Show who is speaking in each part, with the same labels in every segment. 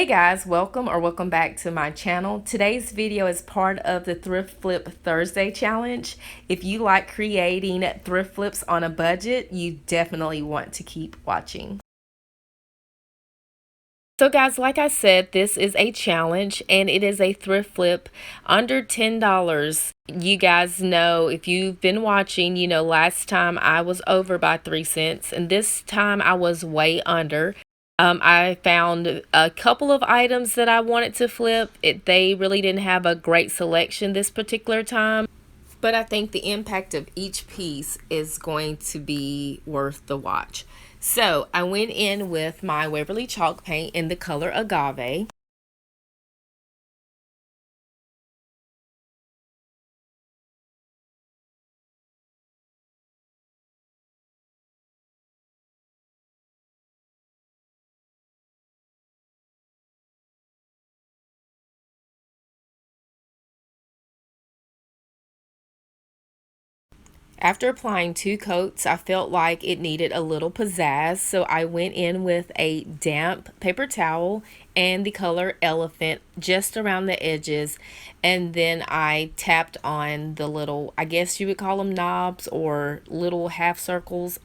Speaker 1: Hey guys, welcome back to my channel. Today's video is part of the Thrift Flip Thursday challenge. If you like creating thrift flips on a budget, you definitely want to keep watching. So guys, like I said, this is a challenge and it is a thrift flip under $10. You guys know, if you've been watching, you know last time I was over by 3 cents and this time I was way under. I found a couple of items that I wanted to flip. They really didn't have a great selection this particular time, but I think the impact of each piece is going to be worth the watch. So I went in with my Waverly chalk paint in the color Agave. After applying 2 coats, I felt like it needed a little pizzazz, so I went in with a damp paper towel and the color Elephant just around the edges, and then I tapped on the little, I guess you would call them knobs or little half circles.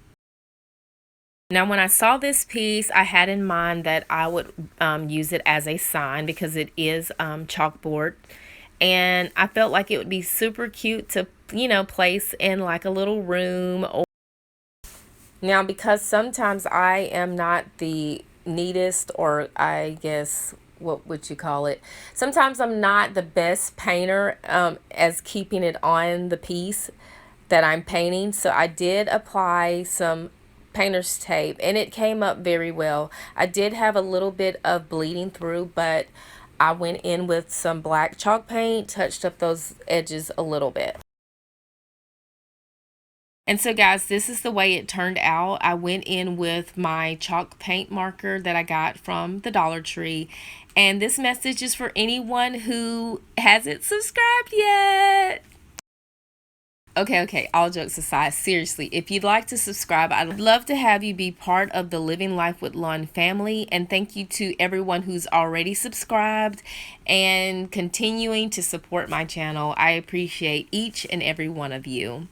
Speaker 1: Now, when I saw this piece, I had in mind that I would use it as a sign because it is chalkboard. And I felt like it would be super cute to, place in like a little room. Now, because sometimes I am not the neatest, or I guess, what would you call it? Sometimes I'm not the best painter as keeping it on the piece that I'm painting. So I did apply some painter's tape and it came up very well. I did have a little bit of bleeding through, but I went in with some black chalk paint, touched up those edges a little bit. And so guys, this is the way it turned out. I went in with my chalk paint marker that I got from the Dollar Tree. And this message is for anyone who hasn't subscribed yet. Okay, all jokes aside, seriously, if you'd like to subscribe, I'd love to have you be part of the Living Life with Lon family. And thank you to everyone who's already subscribed and continuing to support my channel. I appreciate each and every one of you.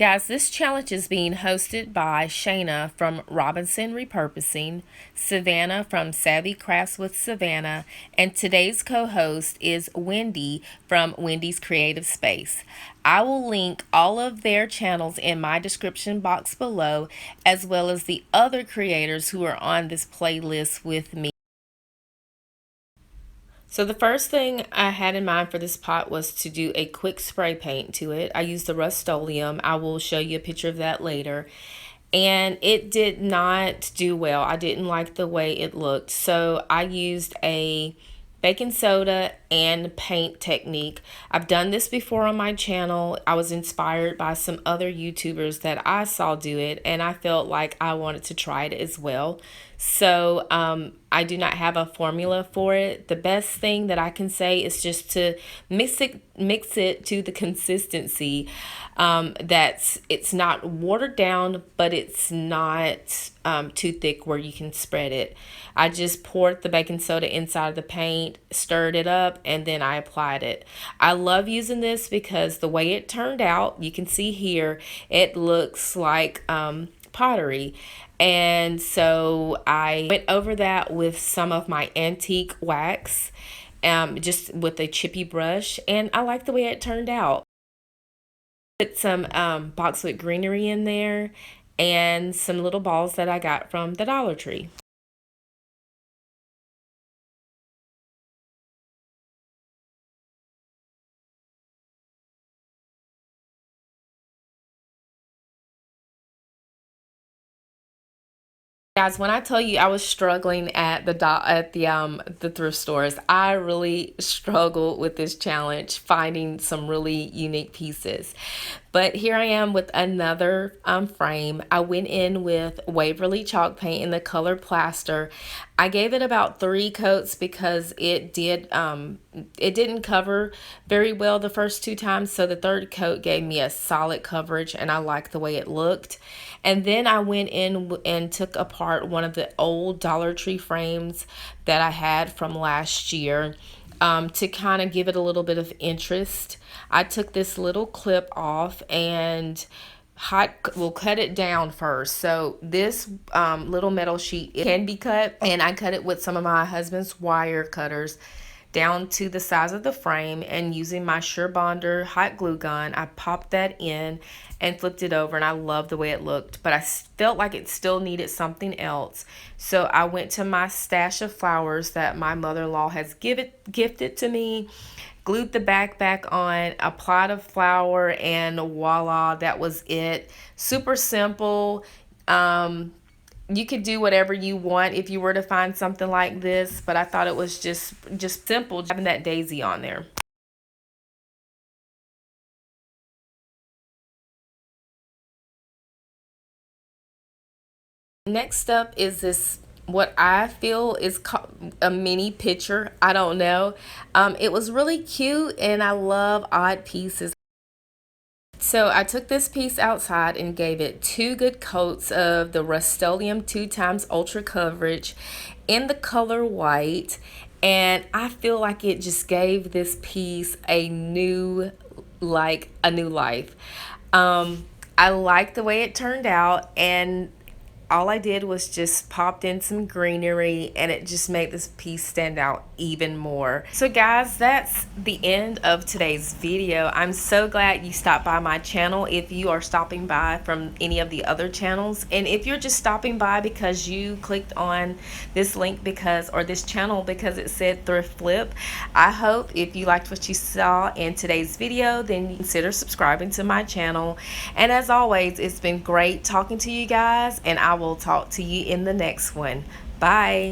Speaker 1: Guys, this challenge is being hosted by Shayna from Robinson Repurposing, Savannah from Savvy Crafts with Savannah, and today's co-host is Wendy from Wendy's Creative Space. I will link all of their channels in my description box below, as well as the other creators who are on this playlist with me. So the first thing I had in mind for this pot was to do a quick spray paint to it. I used the Rust-Oleum. I will show you a picture of that later. And it did not do well. I didn't like the way it looked. So I used a baking soda and paint technique. I've done this before on my channel. I was inspired by some other YouTubers that I saw do it, and I felt like I wanted to try it as well. So I do not have a formula for it. The best thing that I can say is just to mix it to the consistency that's it's not watered down, but it's not too thick where you can spread it. I just poured the baking soda inside of the paint, stirred it up, and then I applied it. I love using this because the way it turned out, you can see here, it looks like pottery. And so I went over that with some of my antique wax, just with a chippy brush, and I like the way it turned out. Put some boxwood greenery in there and some little balls that I got from the Dollar Tree. Guys, when I tell you I was struggling at the thrift stores, I really struggled with this challenge, finding some really unique pieces. But here I am with another frame. I went in with Waverly chalk paint in the color plaster. I gave it about 3 coats because it didn't cover very well the first 2 times. So the third coat gave me a solid coverage, and I liked the way it looked. And then I went in and took apart one of the old Dollar Tree frames that I had from last year, to kind of give it a little bit of interest. I took this little clip off and we'll cut it down first. So this little metal sheet, it can be cut, and I cut it with some of my husband's wire cutters down to the size of the frame, and using my Sure Bonder hot glue gun, I popped that in and flipped it over, and I love the way it looked, but I felt like it still needed something else. So I went to my stash of flowers that my mother-in-law has gifted to me, glued the back on, applied a flower, and voila, that was it. Super simple. You could do whatever you want if you were to find something like this, but I thought it was just simple having that daisy on there. Next up is this, what I feel is a mini picture. I don't know. It was really cute, and I love odd pieces. So I took this piece outside and gave it 2 good coats of the Rust-Oleum 2x Ultra Coverage in the color white, and I feel like it just gave this piece a new life. I like the way it turned out, and all I did was just popped in some greenery, and it just made this piece stand out even more. So guys, that's the end of today's video. I'm so glad you stopped by my channel. If you are stopping by from any of the other channels, and if you're just stopping by because you clicked on this link or this channel because it said Thriftflip, I hope if you liked what you saw in today's video, then you consider subscribing to my channel. And as always, it's been great talking to you guys, and I will talk to you in the next one. Bye.